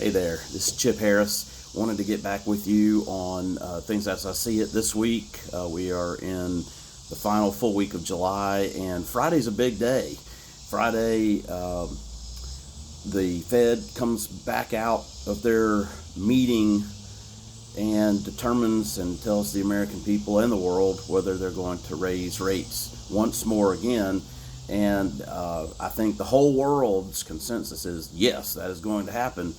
Hey there, this is Chip Harris. Wanted to get back with you on things as I see it this week. We are in the final full week of July, and Friday's a big day. Friday, the Fed comes back out of their meeting and determines and tells the American people and the world whether they're going to raise rates once more again. And I think the whole world's consensus is yes, that is going to happen.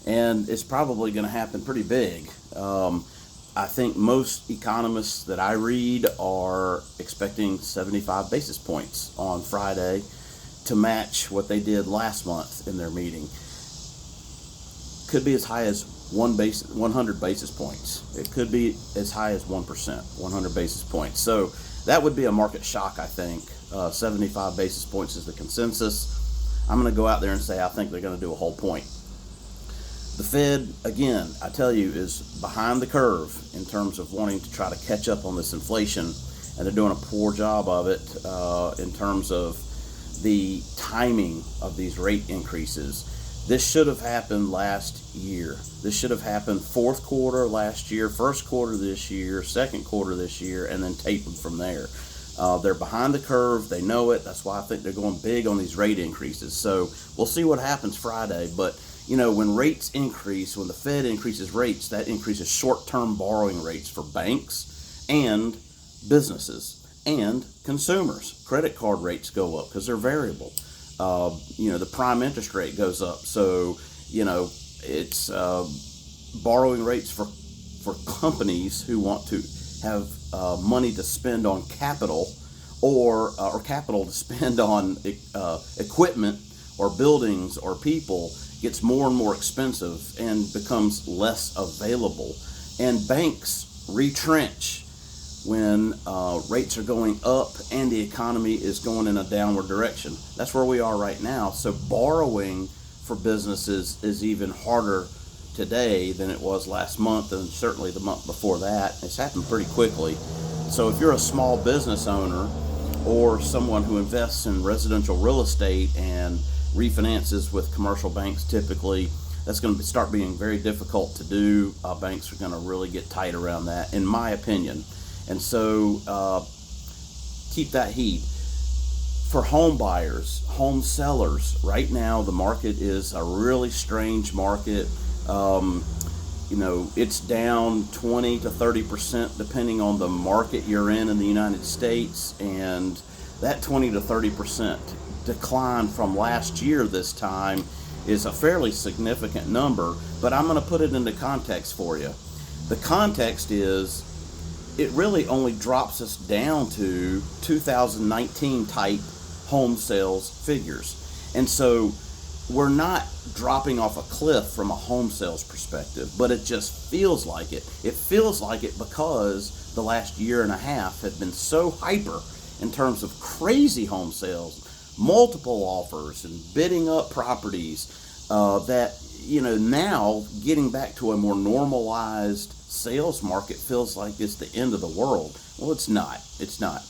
And it's probably going to happen pretty big. I think most economists that I read are expecting 75 basis points on Friday to match what they did last month in their meeting. Could be as high as 100 basis points. It could be as high as 1%, 100 basis points. So that would be a market shock, I think. 75 basis points is the consensus. I'm going to go out there and say I think they're going to do a whole point. The Fed, again, I tell you, is behind the curve in terms of wanting to try to catch up on this inflation, and they're doing a poor job of it in terms of the timing of these rate increases. This should have happened last year. This should have happened fourth quarter last year, first quarter this year, second quarter this year, and then tapered from there. They're behind the curve. They know it. That's why I think they're going big on these rate increases. So we'll see what happens Friday, but you know, when rates increase, when the Fed increases rates, that increases short-term borrowing rates for banks and businesses and consumers. Credit card rates go up because they're variable. The prime interest rate goes up. So, it's borrowing rates for companies who want to have money to spend on capital or capital to spend on equipment or buildings or people gets more and more expensive and becomes less available. And banks retrench when rates are going up and the economy is going in a downward direction. That's where we are right now. So borrowing for businesses is even harder today than it was last month, and certainly the month before that. It's happened pretty quickly. So if you're a small business owner or someone who invests in residential real estate and refinances with commercial banks, typically that's going to start being very difficult to do. Banks are going to really get tight around that, in my opinion. And so keep that heat. For home buyers, home sellers, right now the market is a really strange market. It's down 20 to 30% depending on the market you're in the United States, and that 20 to 30% decline from last year this time is a fairly significant number, but I'm going to put it into context for you. The context is it really only drops us down to 2019 type home sales figures. And so we're not dropping off a cliff from a home sales perspective, but it just feels like it. It feels like it because the last year and a half have been so hyper in terms of crazy home sales, multiple offers and bidding up properties that, now getting back to a more normalized sales market feels like it's the end of the world. Well, it's not. It's not.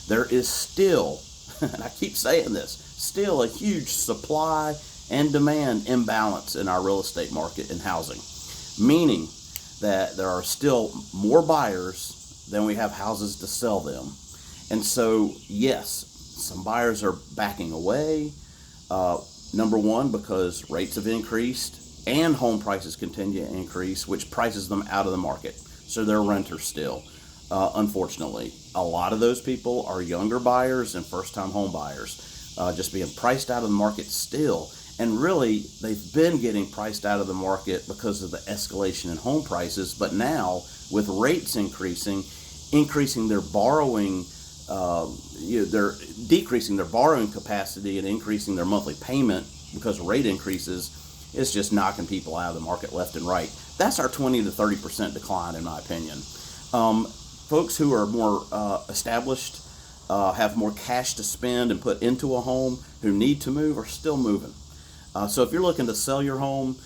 There is still, and I keep saying this, still a huge supply and demand imbalance in our real estate market and housing, meaning that there are still more buyers than we have houses to sell them. And so, yes, some buyers are backing away. Number one, because rates have increased and home prices continue to increase, which prices them out of the market. So they're renters still, unfortunately. A lot of those people are younger buyers and first-time home buyers, just being priced out of the market still. And really, they've been getting priced out of the market because of the escalation in home prices. But now, with rates increasing their borrowing, they're decreasing their borrowing capacity and increasing their monthly payment because of rate increases. It's just knocking people out of the market left and right. That's our 20 to 30% decline, in my opinion. Folks who are more established, have more cash to spend and put into a home, who need to move, are still moving. So if you're looking to sell your home,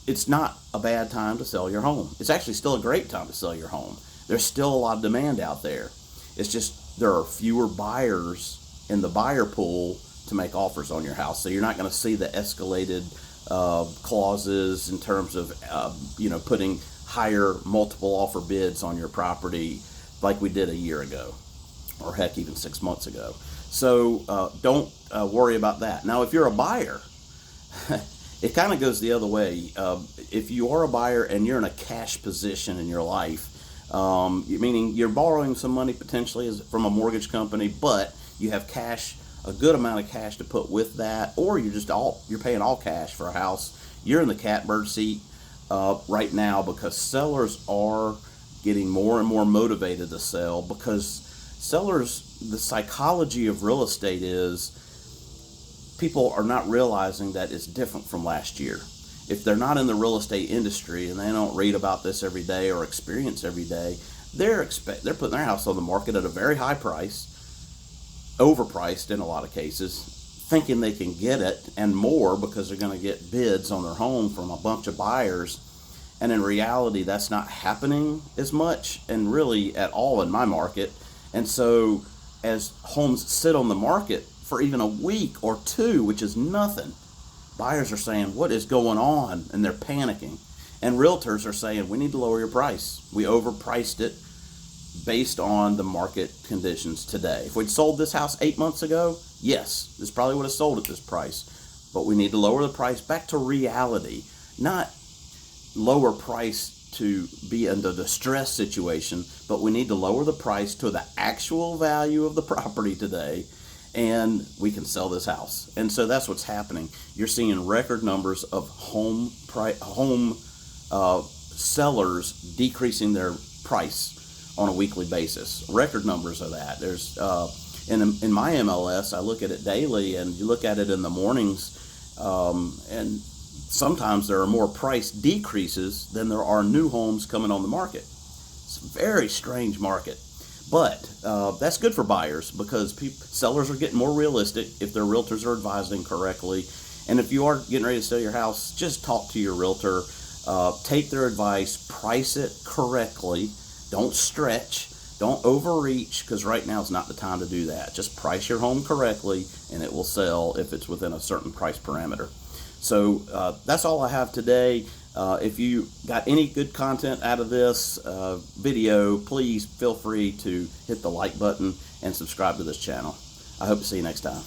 it's not a bad time to sell your home. It's actually still a great time to sell your home. There's still a lot of demand out there. It's just there are fewer buyers in the buyer pool to make offers on your house. So you're not going to see the escalated clauses in terms of putting higher multiple offer bids on your property like we did a year ago, or heck, even 6 months ago. So don't worry about that. Now, if you're a buyer, it kind of goes the other way. If you are a buyer and you're in a cash position in your life, meaning you're borrowing some money potentially from a mortgage company, but you have cash, a good amount of cash to put with that, or you're paying all cash for a house, you're in the catbird seat right now, because sellers are getting more and more motivated to sell, because the psychology of real estate is people are not realizing that it's different from last year. If they're not in the real estate industry and they don't read about this every day or experience every day, they're putting their house on the market at a very high price, overpriced in a lot of cases, thinking they can get it and more because they're going to get bids on their home from a bunch of buyers. And in reality, that's not happening as much and really at all in my market. And so as homes sit on the market for even a week or two, which is nothing, buyers are saying, what is going on? And they're panicking. And realtors are saying, we need to lower your price. We overpriced it based on the market conditions today. If we'd sold this house 8 months ago, yes, this probably would have sold at this price. But we need to lower the price back to reality, not lower price to be in the distress situation, but we need to lower the price to the actual value of the property today, and we can sell this house. And so that's what's happening. You're seeing record numbers of home sellers decreasing their price on a weekly basis. Record numbers of that. There's in my MLS, I look at it daily, and you look at it in the mornings, and sometimes there are more price decreases than there are new homes coming on the market. It's a very strange market. But that's good for buyers, because sellers are getting more realistic if their realtors are advising correctly. And if you are getting ready to sell your house, just talk to your realtor. Take their advice. Price it correctly. Don't stretch. Don't overreach, because right now is not the time to do that. Just price your home correctly, and it will sell if it's within a certain price parameter. So that's all I have today. If you got any good content out of this video, please feel free to hit the like button and subscribe to this channel. I hope to see you next time.